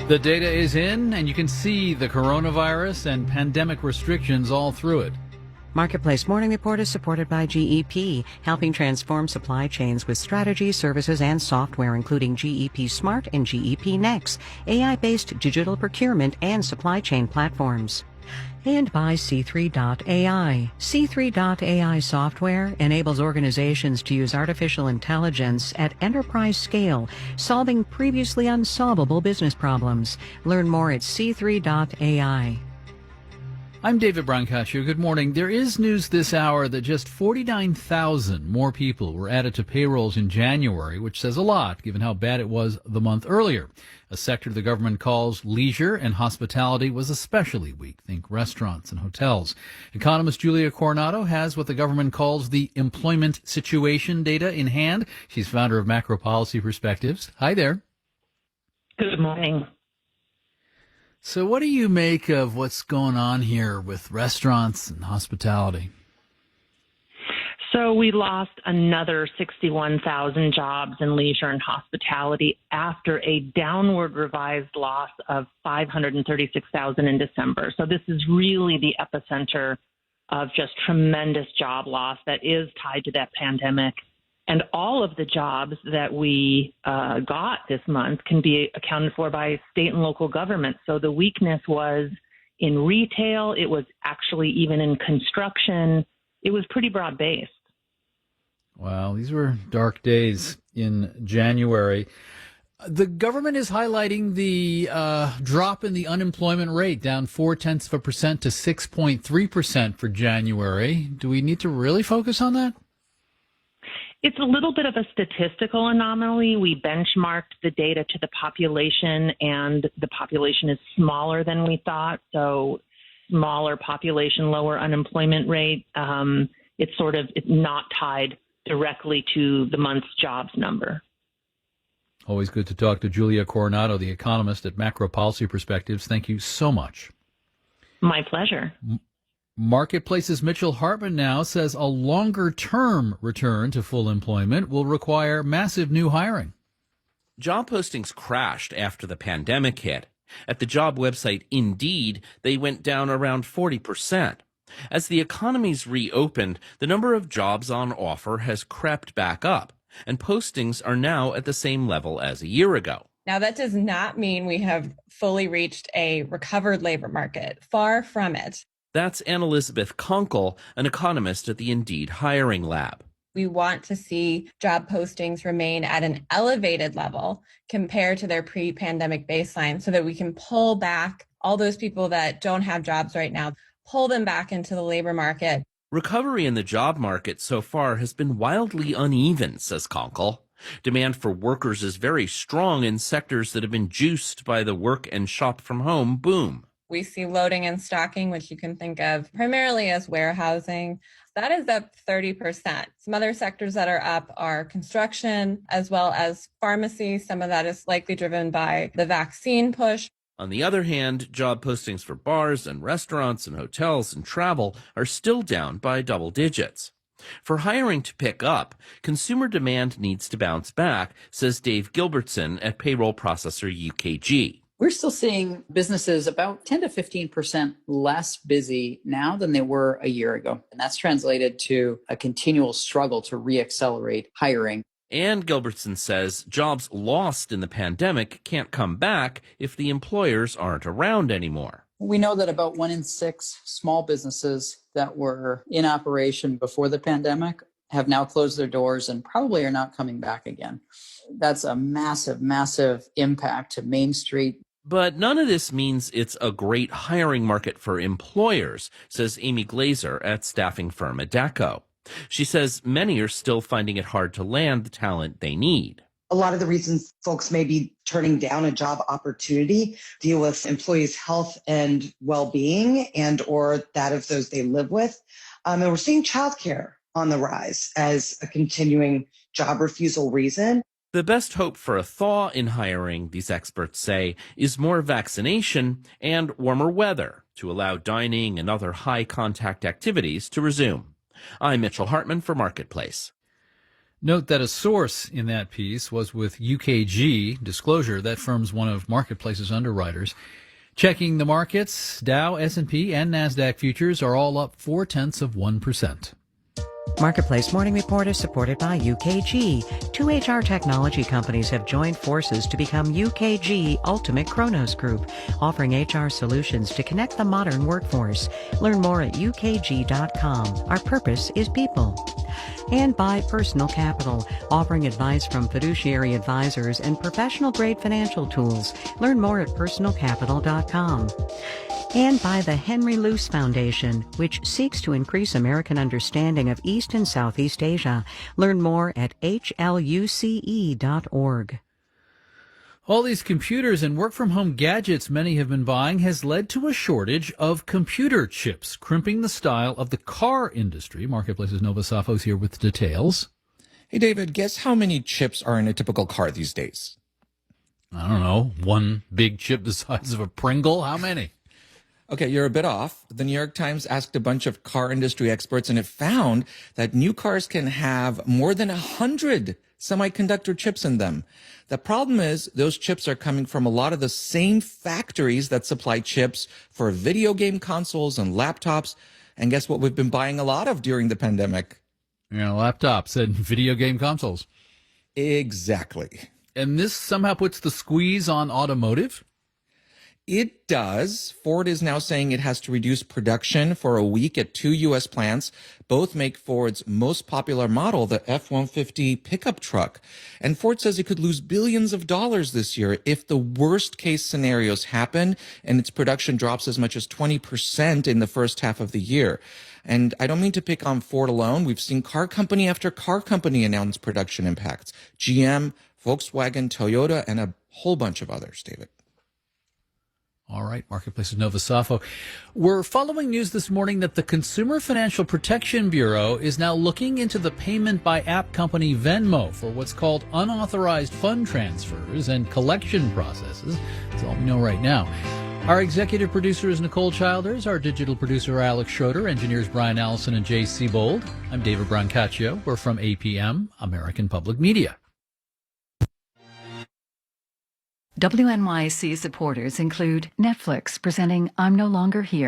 The data is in, and you can see the coronavirus and pandemic restrictions all through it. Marketplace Morning Report is supported by GEP, helping transform supply chains with strategy, services, and software, including GEP Smart and GEP Next, AI-based digital procurement and supply chain platforms. And by C3.ai. C3.ai software enables organizations to use artificial intelligence at enterprise scale, solving previously unsolvable business problems. Learn more at C3.ai. I'm David Brancaccio. Good morning. There is news this hour that just 49,000 more people were added to payrolls in January, which says a lot given how bad it was the month earlier. A sector the government calls leisure and hospitality was especially weak. Think restaurants and hotels. Economist Julia Coronado has what the government calls the employment situation data in hand. She's founder of Macro Policy Perspectives. Hi there. Good morning. So what do you make of what's going on here with restaurants and hospitality? So we lost another 61,000 jobs in leisure and hospitality after a downward revised loss of 536,000 in December. So this is really the epicenter of just tremendous job loss that is tied to that pandemic. And all of the jobs that we got this month can be accounted for by state and local governments. So the weakness was in retail. It was actually even in construction. It was pretty broad-based. Wow, these were dark days in January. The government is highlighting the drop in the unemployment rate, down 0.4% to 6.3% for January. Do we need to really focus on that? It's a little bit of a statistical anomaly. We benchmarked the data to the population, and the population is smaller than we thought. So smaller population, lower unemployment rate. It's not tied directly to the month's jobs number. Always good to talk to Julia Coronado, the economist at Macro Policy Perspectives. Thank you so much. My pleasure. Marketplace's Mitchell Hartman now says a longer-term return to full employment will require massive new hiring. Job postings crashed after the pandemic hit. At the job website Indeed, they went down around 40%. As the economy's reopened, the number of jobs on offer has crept back up, and postings are now at the same level as a year ago. Now, that does not mean we have fully reached a recovered labor market. Far from it. That's Anne-Elizabeth Kunkel, an economist at the Indeed Hiring Lab. We want to see job postings remain at an elevated level compared to their pre-pandemic baseline so that we can pull back all those people that don't have jobs right now, pull them back into the labor market. Recovery in the job market so far has been wildly uneven, says Kunkel. Demand for workers is very strong in sectors that have been juiced by the work and shop from home boom. We see loading and stocking, which you can think of primarily as warehousing. That is up 30%. Some other sectors that are up are construction as well as pharmacy. Some of that is likely driven by the vaccine push. On the other hand, job postings for bars and restaurants and hotels and travel are still down by double digits. For hiring to pick up, consumer demand needs to bounce back, says Dave Gilbertson at payroll processor UKG. We're still seeing businesses about 10 to 15% less busy now than they were a year ago. And that's translated to a continual struggle to reaccelerate hiring. And Gilbertson says jobs lost in the pandemic can't come back if the employers aren't around anymore. We know that about 1 in 6 small businesses that were in operation before the pandemic have now closed their doors and probably are not coming back again. That's a massive, massive impact to Main Street. But none of this means it's a great hiring market for employers, says Amy Glazer at staffing firm Adecco. She says many are still finding it hard to land the talent they need. A lot of the reasons folks may be turning down a job opportunity deal with employees' health and well-being and or that of those they live with. And we're seeing childcare on the rise as a continuing job refusal reason. The best hope for a thaw in hiring, these experts say, is more vaccination and warmer weather to allow dining and other high-contact activities to resume. I'm Mitchell Hartman for Marketplace. Note that a source in that piece was with UKG Disclosure. That firm's one of Marketplace's underwriters. Checking the markets, Dow, S&P, and NASDAQ futures are all up 0.4%. Marketplace Morning Report is supported by UKG. Two HR technology companies have joined forces to become UKG Ultimate Kronos Group, offering HR solutions to connect the modern workforce. Learn more at ukg.com. Our purpose is people. And by Personal Capital, offering advice from fiduciary advisors and professional-grade financial tools. Learn more at personalcapital.com. And by the Henry Luce Foundation, which seeks to increase American understanding of East and Southeast Asia. Learn more at hluce.org. All these computers and work-from-home gadgets many have been buying has led to a shortage of computer chips, crimping the style of the car industry. Marketplace's Nova Safos here with details. Hey, David, guess how many chips are in a typical car these days? I don't know, one big chip the size of a Pringle? How many? Okay, you're a bit off. The New York Times asked a bunch of car industry experts, and it found that new cars can have more than 100 semiconductor chips in them. The problem is those chips are coming from a lot of the same factories that supply chips for video game consoles and laptops. And guess what we've been buying a lot of during the pandemic? Yeah, laptops and video game consoles. Exactly. And this somehow puts the squeeze on automotive? It does. Ford is now saying it has to reduce production for a week at 2 U.S. plants. Both make Ford's most popular model, the F-150 pickup truck. And Ford says it could lose billions of dollars this year if the worst case scenarios happen and its production drops as much as 20% in the first half of the year. And I don't mean to pick on Ford alone. We've seen car company after car company announce production impacts. GM, Volkswagen, Toyota, and a whole bunch of others, David. All right, Marketplace's Nova Safo. We're following news this morning that the Consumer Financial Protection Bureau is now looking into the payment by app company Venmo for what's called unauthorized fund transfers and collection processes. That's all we know right now. Our executive producer is Nicole Childers. Our digital producer, Alex Schroeder. Engineers Brian Allison and Jay Seabold. I'm David Brancaccio. We're from APM, American Public Media. WNYC supporters include Netflix presenting I'm No Longer Here.